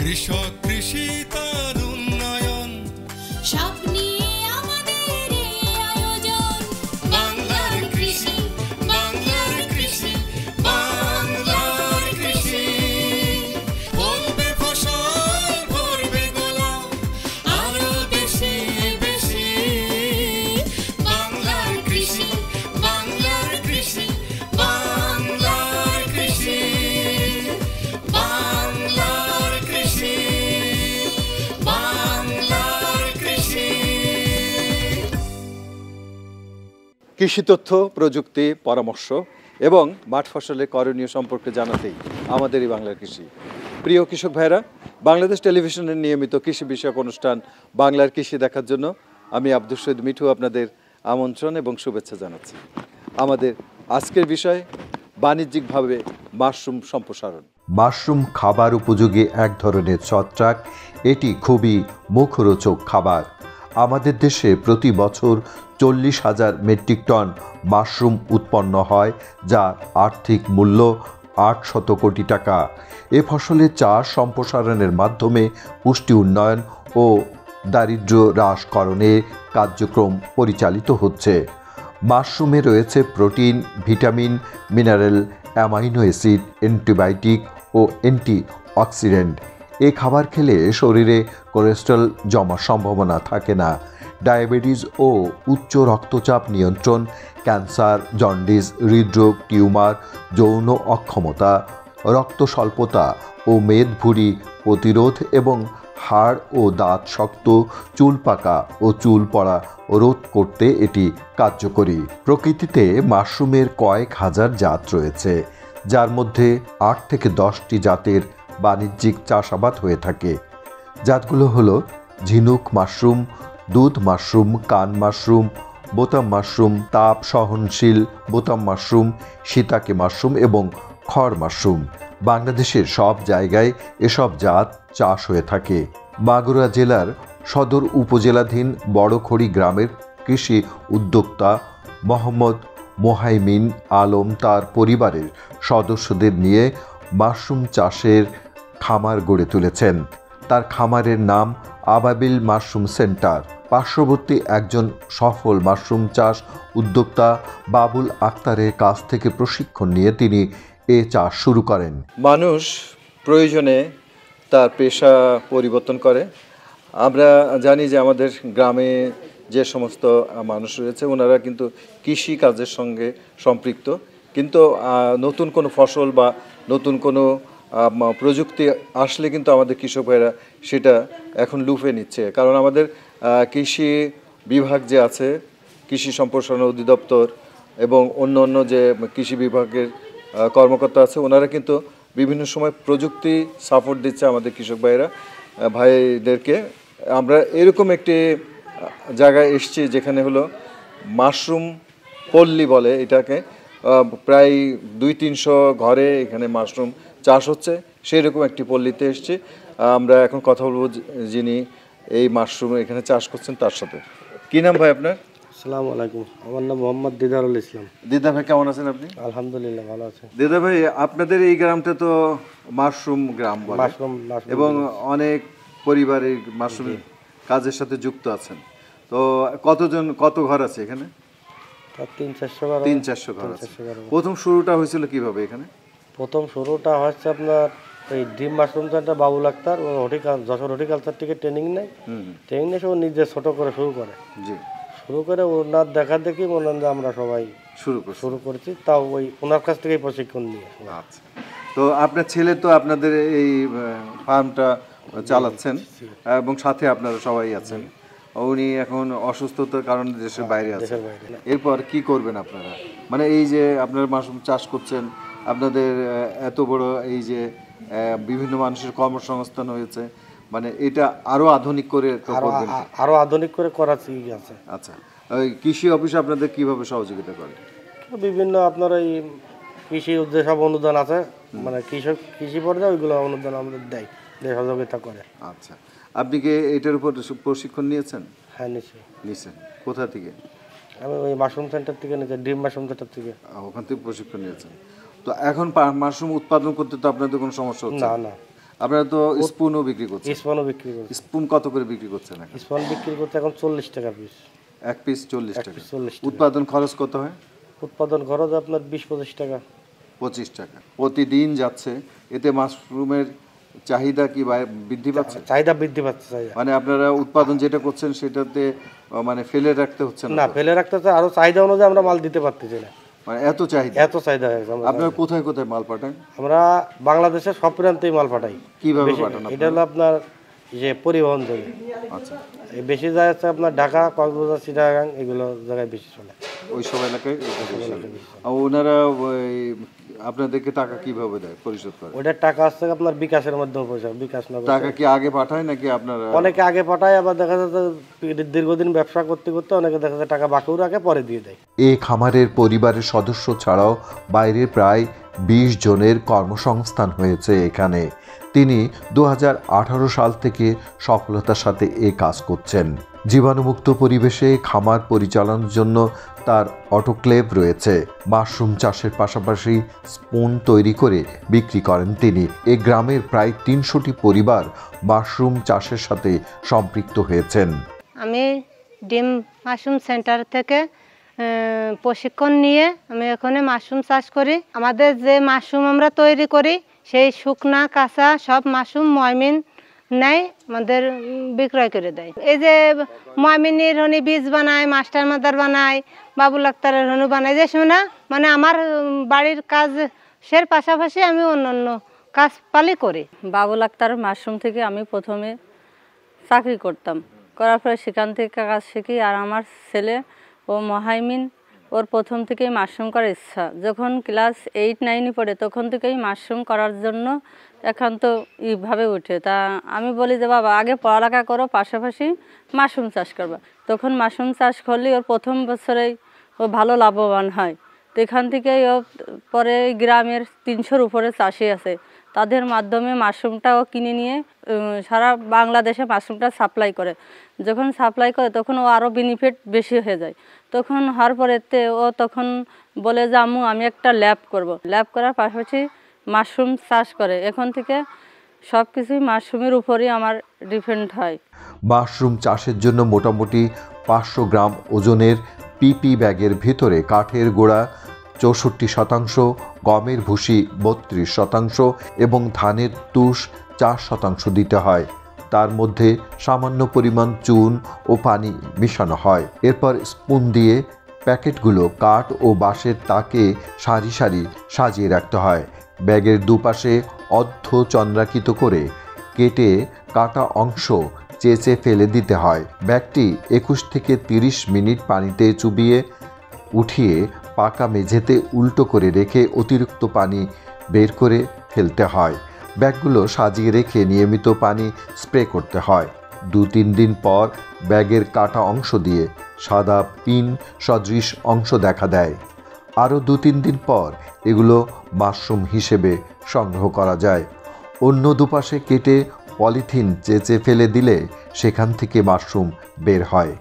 কৃষক কৃষি তার উন্নয়ন সব নিয়ে আমাদের এই আয়োজন। বাংলার কৃষি, বাংলার কৃষি, বাংলার কৃষি। ফলবে ফসল ভরবে গোলা আরো বেশি বেশি। বাংলার কৃষি, বাংলার কৃষি, বাংলার কৃষি, বাংলার কৃষি, বাংলার কৃষি। কৃষি তথ্য, প্রযুক্তি, পরামর্শ এবং মাঠ ফসলের করণীয় সম্পর্কে জানাতেই আমাদের এই বাংলার কৃষি। প্রিয় কৃষক ভাইরা, বাংলাদেশ টেলিভিশনের নিয়মিত কৃষি বিষয়ক অনুষ্ঠান বাংলার কৃষি দেখার জন্য আমি আব্দুল শহীদ মিঠু আপনাদের আমন্ত্রণ এবং শুভেচ্ছা জানাচ্ছি। আমাদের আজকের বিষয় বাণিজ্যিকভাবে মাশরুম সম্প্রসারণ। মাশরুম খাবার উপযোগী এক ধরনের ছত্রাক। এটি খুবই মুখরোচক খাবার। আমাদের দেশে প্রতি বছর 40,000 মেট্রিক টন মাশরুম উৎপন্ন হয়, যার আর্থিক মূল্য 800 কোটি টাকা। এ ফসলের চাষ সম্প্রসারণের মাধ্যমে পুষ্টি উন্নয়ন ও দারিদ্র্য হ্রাসকরণে কার্যক্রম পরিচালিত হচ্ছে। মাশরুমে রয়েছে protein, vitamin, mineral, amino acid, antibiotic ও অ্যান্টিঅক্সিডেন্ট। এই খাবার খেলে শরীরে কোলেস্টেরল জমার সম্ভাবনা থাকে না। ডায়াবেটিস ও উচ্চ রক্তচাপ নিয়ন্ত্রণ, ক্যান্সার, জন্ডিস, হৃদরোগ, টিউমার, যৌন অক্ষমতা, রক্ত স্বল্পতা ও মেদভুঁড়ি প্রতিরোধ এবং হাড় ও দাঁত শক্ত, চুল পাকা ও চুল পড়া রোধ করতে এটি কার্যকরী। প্রকৃতিতে মাশরুমের কয়েক হাজার জাত রয়েছে, যার মধ্যে 8 থেকে 10টি জাতের বাণিজ্যিক চাষাবাদ হয়ে থাকে। জাতগুলো হলো ঝিনুক মাশরুম, দুধ মাশরুম, কান মাশরুম, বোতাম মাশরুম, তাপ সহনশীল বোতাম মাশরুম, শিতাকে মাশরুম এবং খড় মাশরুম। বাংলাদেশের সব জায়গায় এসব জাত চাষ হয়ে থাকে। মাগুরা জেলার সদর উপজেলাধীন বড়খড়ি গ্রামের কৃষি উদ্যোক্তা মোহাম্মদ মোহাইমিন আলম তার পরিবারের সদস্যদের নিয়ে মাশরুম চাষের খামার গড়ে তুলেছেন। তার খামারের নাম আবাবিল মাশরুম সেন্টার। পার্শ্ববর্তী একজন সফল মাশরুম চাষ উদ্যোক্তা বাবুল আক্তারের কাছ থেকে প্রশিক্ষণ নিয়ে তিনি এ চাষ শুরু করেন। মানুষ প্রয়োজনে তার পেশা পরিবর্তন করে। আমরা জানি যে আমাদের গ্রামে যে সমস্ত মানুষ রয়েছে ওনারা কিন্তু কৃষি কাজের সঙ্গে সম্পৃক্ত, কিন্তু নতুন কোনো ফসল বা নতুন কোনো প্রযুক্তি আসলে কিন্তু আমাদের কৃষক ভাইরা সেটা এখন লুফে নিচ্ছে। কারণ আমাদের কৃষি বিভাগ যে আছে, কৃষি সম্প্রসারণ অধিদপ্তর এবং অন্য অন্য যে কৃষি বিভাগের কর্মকর্তা আছে, ওনারা কিন্তু বিভিন্ন সময় প্রযুক্তি সাপোর্ট দিচ্ছে আমাদের কৃষক ভাইদেরকে। আমরা এরকম একটি জায়গায় এসেছি যেখানে হলো মাশরুম পল্লী বলে এটাকে। প্রায় 200-300 ঘরে এখানে মাশরুম চাষ হচ্ছে, সেই রকম একটি পল্লীতে এসেছি। আমরা এখন কথা বলবো যিনি এই মাশরুম এখানে চাষ করছেন তার সাথে। কি নাম ভাই আপনার? আসসালামু আলাইকুম, আমার নাম মোহাম্মদ দিদারুল ইসলাম। দিদা ভাই কেমন আছেন আপনি? আলহামদুলিল্লাহ ভালো আছে। দিদা ভাই, আপনাদের এই গ্রামটা তো মাশরুম গ্রাম বলে এবং অনেক পরিবার এই মাশরুম কাজের সাথে যুক্ত আছেন। তো কত ঘর আছে এখানে? 300-400 ঘর আছে। প্রথম শুরুটা হয়েছিল কিভাবে এখানে? প্রথম শুরুটা হচ্ছে আপনার এই ডিম মাশরুম সেন্টার বাবুল আক্তার ও যশোর হর্টিকালচার থেকে ট্রেনিং নেয়। ট্রেনিং নিয়ে সে নিজে ছোট করে শুরু করে। জি, শুরু করে ওনার দেখা দেখি মনে হয় আমরা সবাই শুরু করেছি, তাও ওই ওনার কাছ থেকেই প্রশিক্ষণ নিয়ে। আচ্ছা, তো আপনার ছেলে তো আপনাদের এই ফার্মটা চালাচ্ছেন এবং সাথে আপনারা সবাই আছেন। উনি এখন অসুস্থতার কারণে দেশের বাইরে আছেন। এরপর কি করবেন আপনারা? মানে এই যে আপনারা মাশরুম চাষ করছেন, আপনাদের এত বড় এই যে বিভিন্ন মানুষের কর্মসংস্থান হয়েছে, মানে এটা আরো আধুনিক করে আরো আধুনিক করে করার ঠিক আছে। আচ্ছা, ওই কৃষি অফিস আপনাদের কিভাবে সহযোগিতা করে? বিভিন্ন আপনার এই কৃষি যেসব অনুদান আছে, মানে কৃষি পর্যায়ে ওইগুলো অনুদান আমাদের দেয়, সহযোগিতা করে। আচ্ছা, আপনি কি এটার উপর প্রশিক্ষণ নিয়েছেন? হ্যাঁ, নিয়েছেন। কোথা থেকে? আমি ওই মাশরুম সেন্টার থেকে নিয়েছি, ডিম মাশরুম সেন্টার থেকে। ওখান থেকে প্রশিক্ষণ নিয়েছেন। তো এখন মাশরুম উৎপাদন করতে তো আপনাদের কোনো সমস্যা হচ্ছে না? আপনারা তো স্পুনও বিক্রি করছেন, স্পনও বিক্রি করছি। স্পুন কত করে বিক্রি করছেন এখন? স্পন বিক্রি করতে এখন 40 টাকা পিস। এক পিস 40 টাকা। 40 টাকা। উৎপাদন খরচ কত হয়? উৎপাদন খরচ আপনার 20-25 টাকা। 25 টাকা প্রতিদিন যাচ্ছে। এতে মাশরুমের চাহিদা কি বৃদ্ধি পাচ্ছে? চাহিদা বৃদ্ধি পাচ্ছে। চাহিদা মানে আপনারা উৎপাদন যেটা করছেন সেটাতে মানে ফেলে রাখতে হচ্ছে না, না? ফেলে রাখতে হচ্ছে, আরো চাহিদা অনুযায়ী আমরা মাল দিতে পারতেছি না। মানে এত চাহিদা? এত চাহিদা হয়ে গেছে। আপনারা কোথায় কোথায় মাল পাঠান? আমরা বাংলাদেশের সব প্রান্তেই মাল পাঠাই। কিভাবে পাঠান? এটা হলো আপনার যে পরিবহন যোগে। আচ্ছা, বেশি যায় হচ্ছে আপনার ঢাকা, কক্সবাজার, চিটাগাং, এগুলো জায়গায় বেশি চলে। ওই সব এলাকায় আর ওনারা ওই আপনাদেরকে টাকা কিভাবে দেয়, পরিশোধ করে? ওইটার টাকা আসছে আপনার বিকাশের মাধ্যমে পয়সা। বিকাশ না টাকা কি আগে পাঠায় নাকি আপনারা? অনেকে আগে পাঠায়, আবার দেখা যাচ্ছে দীর্ঘদিন ব্যবসা করতে করতে অনেকে দেখা যাচ্ছে টাকা বাকিও রাখে, পরে দিয়ে দেয়। এই খামারের পরিবারের সদস্য ছাড়াও বাইরের প্রায় 20 জনের কর্মসংস্থান হয়েছে এখানে। তিনি 2018 সাল থেকে সফলতার সাথে এই কাজ করছেন। জীবাণুমুক্ত পরিবেশে খামার পরিচালনার জন্য তার অটোক্লেভ রয়েছে। মাশরুম চাষের পাশাপাশি স্পুন তৈরি করে বিক্রি করেন তিনি। এই গ্রামের প্রায় 300টি পরিবার মাশরুম চাষের সাথে সম্পৃক্ত হয়েছেন। আমি ডিম মাশরুম সেন্টার থেকে প্রশিক্ষণ নিয়ে আমি এখানে মাশরুম চাষ করি। আমাদের যে মাশরুম আমরা তৈরি করি সেই শুকনা কাঁচা সব মাশরুম ময়মিন নেয়, আমাদের বিক্রয় করে দেয়। এই যে ময়মিনের হনি বীজ বানায়, মাস্টার মাদার বানায়, বাবুল আক্তারের হনু বানায়, যে শোনা মানে আমার বাড়ির কাজের পাশাপাশি আমি অন্যান্য কাজ পালি করি। বাবুল আক্তার মাশরুম থেকে আমি প্রথমে চাকরি করতাম, করার পরে সেখান থেকে কাজ শিখি। আর আমার ছেলে ও মহাইমিন, ওর প্রথম থেকেই মাশরুম করার ইচ্ছা। যখন ক্লাস 8-9 পড়ে তখন থেকেই মাশরুম করার জন্য একান্ত এইভাবে উঠে। তা আমি বলি যে বাবা আগে পড়ালেখা করো, পাশাপাশি মাশরুম চাষ করবা। তখন মাশরুম চাষ করলে ওর প্রথম বছরেই ও ভালো লাভবান হয়। তো এখান থেকেই ও পরে গ্রামের 300-র উপরে চাষি আছে, তাদের মাধ্যমে মাশরুমটাও কিনে নিয়ে সারা বাংলাদেশে মাশরুমটা সাপ্লাই করে। যখন সাপ্লাই করে তখন ও আরও বেনিফিট বেশি হয়ে যায়। তখন হওয়ার পরেতে ও তখন বলে যে আম্মু আমি একটা ল্যাব করব। ল্যাব করার পাশাপাশি মাশরুম চাষ করে। এখন থেকে সব কিছুই মাশরুমের উপরেই আমার ডিপেন্ড হয়। মাশরুম চাষের জন্য মোটামুটি 500 গ্রাম ওজনের পিপি ব্যাগের ভিতরে কাঠের গোড়া 64%, গমের ভুসি 32% এবং ধানের তুষ 4% দিতে হয়। তার মধ্যে সামান্য পরিমাণ চুন ও পানি মিশানো হয়। এরপর স্পুন দিয়ে প্যাকেটগুলো কাঠ ও বাঁশের তাকে সারি সারি সাজিয়ে রাখতে হয়। ব্যাগের দুপাশে অর্ধচন্দ্রাকৃত করে কেটে কাটা অংশ চেঁচে ফেলে দিতে হয়। ব্যাগটি 21 থেকে 30 মিনিট পানিতে চুবিয়ে উঠিয়ে পাকা মেঝেতে উল্টো করে রেখে অতিরিক্ত পানি বের করে ফেলতে হয়। ব্যাগগুলো সাজিয়ে রেখে নিয়মিত পানি স্প্রে করতে হয়। 2-3 দিন পর ব্যাগের কাটা অংশ দিয়ে সাদা পিন সদৃশ অংশ দেখা দেয়। আরও 2-3 দিন পর এগুলো মাশরুম হিসেবে সংগ্রহ করা যায়। অন্য দুপাশে কেটে পলিথিন চেঁচে ফেলে দিলে সেখান থেকে মাশরুম বের হয়।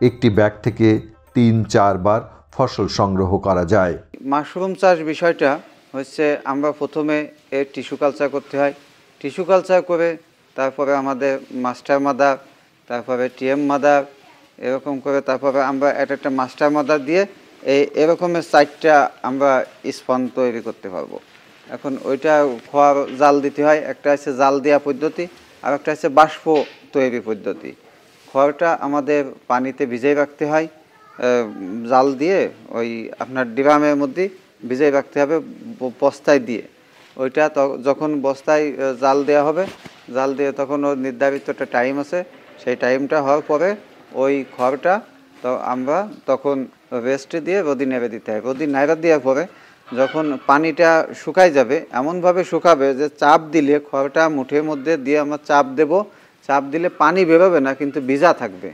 একটি ব্যাগ থেকে 3-4 বার ফসল সংগ্রহ করা যায়। মাশরুম চাষ বিষয়টা হচ্ছে আমরা প্রথমে এর টিস্যু কালচার করতে হয়। টিস্যু কালচার করে তারপরে আমাদের মাস্টার মাদার, তারপরে টিএম মাদার, এরকম করে তারপরে আমরা একটা মাস্টার মাদার দিয়ে এরকমের 4টা আমরা স্পন তৈরি করতে পারবো। এখন ওইটা খোয়ার জাল দিতে হয়। একটা হচ্ছে জাল দেওয়া পদ্ধতি, আর একটা হচ্ছে বাষ্প তৈরি পদ্ধতি। খোয়ারটা আমাদের পানিতে ভিজিয়ে রাখতে হয়, জাল দিয়ে ওই আপনার ড্রামের মধ্যে ভিজিয়ে রাখতে হবে বস্তায় দিয়ে। ওইটা যখন বস্তায় জাল দেওয়া হবে, জাল দিয়ে তখন ওর নির্ধারিত একটা টাইম আছে, সেই টাইমটা হওয়ার পরে ওই খড়টা তো আমরা তখন রেস্টে দিয়ে রোদি নেড়ে দিতে হয়। রোদি নেড়ে দেওয়ার পরে যখন পানিটা শুকাই যাবে, এমনভাবে শুকাবে যে চাপ দিলে খড়টা মুঠের মধ্যে দিয়ে আমরা চাপ দেব, চাপ দিলে পানি বেরোবে না কিন্তু ভিজা থাকবে।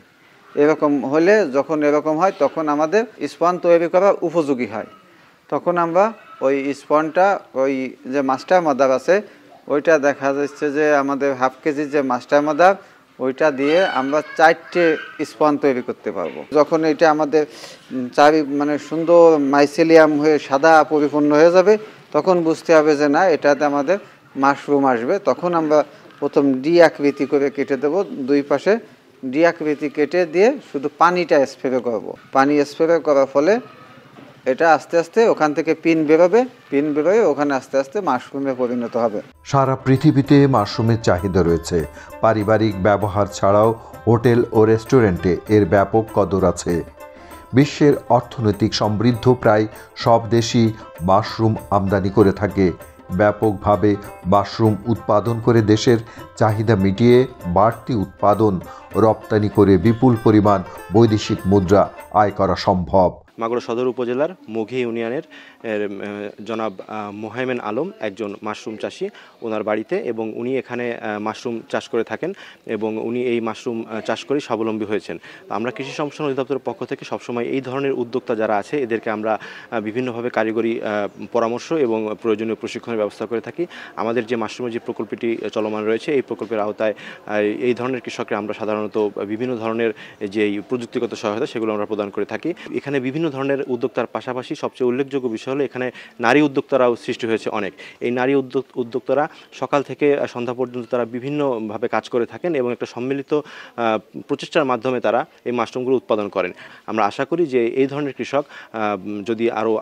এরকম হলে যখন এরকম হয় তখন আমাদের স্পন তৈরি করার উপযোগী হয়। তখন আমরা ওই স্পনটা ওই যে মাস্টার মাদার আছে ওইটা দেখা যাচ্ছে যে আমাদের হাফ কেজি যে মাস্টার মাদার ওইটা দিয়ে আমরা 4টে স্পন তৈরি করতে পারবো। যখন এটা আমাদের মানে সুন্দর মাইসেলিয়াম হয়ে সাদা পরিপূর্ণ হয়ে যাবে তখন বুঝতে হবে যে না এটাতে আমাদের মাশরুম আসবে, তখন আমরা প্রথম ডি আকৃতি করে কেটে দেবো, দুই পাশে ডি আকৃতি কেটে দিয়ে শুধু পানিটা স্প্রে করব। পানি স্প্রে করার ফলে এটা আস্তে আস্তে ওখান থেকে পিন বেরোবে, পিন বেরোয় ওখানে আস্তে আস্তে মাশরুমে পরিণত হবে। সারা পৃথিবীতে মাশরুমের চাহিদা রয়েছে। পারিবারিক ব্যবহার ছাড়াও হোটেল ও রেস্টুরেন্টে এর ব্যাপক কদর আছে। বিশ্বের অর্থনৈতিক সমৃদ্ধ প্রায় সব দেশই মাশরুম আমদানি করে থাকে। ব্যাপকভাবে মাশরুম উৎপাদন করে দেশের চাহিদা মিটিয়ে বাড়তি উৎপাদন রপ্তানি করে বিপুল পরিমাণ বৈদেশিক মুদ্রা আয় করা সম্ভব। মাগুরা সদর উপজেলার মুঘি ইউনিয়নের জনাব মোহাইমেন আলম একজন মাশরুম চাষি, ওনার বাড়িতে, এবং উনি এখানে মাশরুম চাষ করে থাকেন এবং উনি এই মাশরুম চাষ করে স্বাবলম্বী হয়েছেন। আমরা কৃষি সম্প্রসারণ অধিদপ্তরের পক্ষ থেকে সবসময় এই ধরনের উদ্যোক্তা যারা আছে এদেরকে আমরা বিভিন্নভাবে কারিগরি পরামর্শ এবং প্রয়োজনীয় প্রশিক্ষণের ব্যবস্থা করে থাকি। আমাদের যে মাশরুমের যে প্রকল্পটি চলমান রয়েছে এই প্রকল্পের আওতায় এই ধরনের কৃষকরা আমরা সাধারণত বিভিন্ন ধরনের যে প্রযুক্তিগত সহায়তা সেগুলো আমরা প্রদান করে থাকি। এখানে বিভিন্ন ধরনের উদ্যোক্তার পাশাপাশি সবচেয়ে উল্লেখযোগ্য বিষয় হলো এখানে নারী উদ্যোক্তারাও সৃষ্টি হয়েছে অনেক। এই নারী উদ্যোক্তারা সকাল থেকে সন্ধ্যা পর্যন্ত তারা বিভিন্নভাবে কাজ করে থাকেন এবং একটা সম্মিলিত প্রচেষ্টার মাধ্যমে তারা এই মাশরুমগুলো উৎপাদন করেন। আমরা আশা করি যে এই ধরনের কৃষক যদি আরও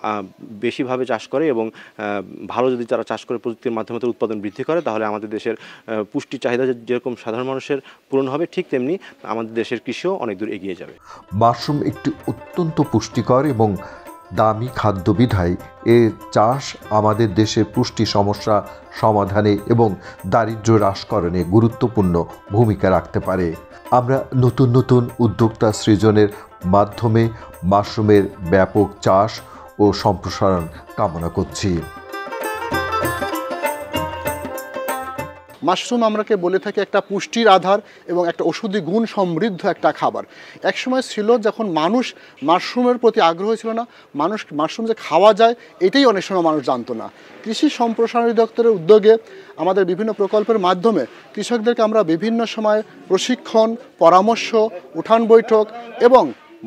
বেশিভাবে চাষ করে এবং ভালো যদি তারা চাষ করে প্রযুক্তির মাধ্যমে তার উৎপাদন বৃদ্ধি করে, তাহলে আমাদের দেশের পুষ্টি চাহিদা যেরকম সাধারণ মানুষের পূরণ হবে, ঠিক তেমনি আমাদের দেশের কৃষিও অনেক দূর এগিয়ে যাবে। মাশরুম একটি অত্যন্ত পুষ্টিকর এবং দামি খাদ্য বিধায় এর চাষ আমাদের দেশের পুষ্টি সমস্যা সমাধানে এবং দারিদ্র্য হ্রাসকরণে গুরুত্বপূর্ণ ভূমিকা রাখতে পারে। আমরা নতুন নতুন উদ্যোক্তা সৃজনের মাধ্যমে মাশরুমের ব্যাপক চাষ ও সম্প্রসারণ কামনা করছি। মাশরুম আমরাকে বলে থাকি একটা পুষ্টির আধার এবং একটা ওষুধি গুণ সমৃদ্ধ একটা খাবার। একসময় ছিল যখন মানুষ মাশরুমের প্রতি আগ্রহ ছিল না, মানুষ মাশরুম যে খাওয়া যায় এটাই অনেক সময় মানুষ জানতো না। কৃষি সম্প্রসারণ অধিদপ্তরের উদ্যোগে আমাদের বিভিন্ন প্রকল্পের মাধ্যমে কৃষকদেরকে আমরা বিভিন্ন সময় প্রশিক্ষণ, পরামর্শ, উঠান বৈঠক এবং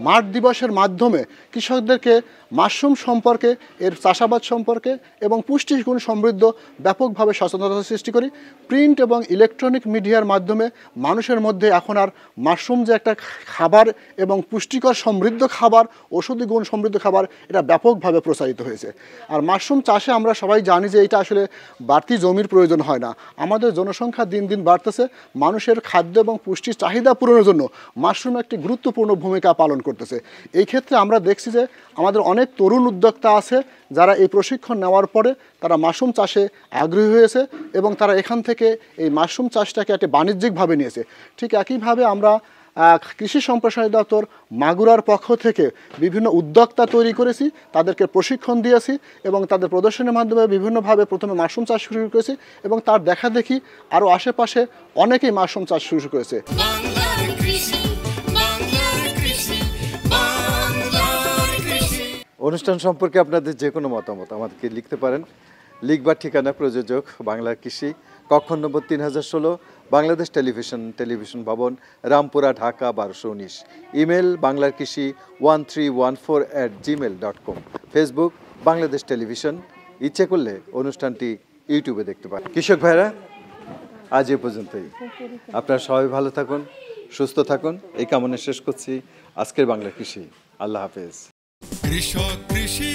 মাঠ দিবসের মাধ্যমে কৃষকদেরকে মাশরুম সম্পর্কে, এর চাষাবাদ সম্পর্কে এবং পুষ্টিগুণ সমৃদ্ধ ব্যাপকভাবে সচেতনতা সৃষ্টি করি। প্রিন্ট এবং ইলেকট্রনিক মিডিয়ার মাধ্যমে মানুষের মধ্যে এখন আর মাশরুম যে একটা খাবার এবং পুষ্টিকর সমৃদ্ধ খাবার, ঔষধি গুণ সমৃদ্ধ খাবার, এটা ব্যাপকভাবে প্রসারিত হয়েছে। আর মাশরুম চাষে আমরা সবাই জানি যে এটা আসলে বাড়তি জমির প্রয়োজন হয় না। আমাদের জনসংখ্যা দিন দিন বাড়তেছে, মানুষের খাদ্য এবং পুষ্টির চাহিদা পূরণের জন্য মাশরুম একটি গুরুত্বপূর্ণ ভূমিকা পালন করতেছে। এই ক্ষেত্রে আমরা দেখছি যে আমাদের অনেক তরুণ উদ্যোক্তা আছে যারা এই প্রশিক্ষণ নেওয়ার পরে তারা মাশরুম চাষে আগ্রহী হয়েছে এবং তারা এখান থেকে এই মাশরুম চাষটাকে একটা বাণিজ্যিকভাবে নিয়েছে। ঠিক একইভাবে আমরা কৃষি সম্প্রসারণ দপ্তর মাগুরার পক্ষ থেকে বিভিন্ন উদ্যোক্তা তৈরি করেছি, তাদেরকে প্রশিক্ষণ দিয়েছি এবং তাদের প্রদর্শনের মাধ্যমে বিভিন্নভাবে প্রথমে মাশরুম চাষ শুরু করেছি এবং তার দেখা দেখি আরও আশেপাশে অনেকেই মাশরুম চাষ শুরু করেছে। অনুষ্ঠান সম্পর্কে আপনাদের যে কোনো মতামত আমাদেরকে লিখতে পারেন। লিখবার ঠিকানা প্রযোজক বাংলার কৃষি, কক্ষ নম্বর 3016, বাংলাদেশ টেলিভিশন ভবন, রামপুরা, ঢাকা 1219। ইমেল বাংলার কৃষি 1314@gmail.com। Facebook Bangladesh television. ইচ্ছে করলে অনুষ্ঠানটি ইউটিউবে দেখতে পারেন। কৃষক ভাইরা, আজ এ পর্যন্তই। আপনারা সবাই ভালো থাকুন, সুস্থ থাকুন, এই কামনা শেষ করছি আজকের বাংলার কৃষি। আল্লাহ হাফেজ। কৃষক কৃষি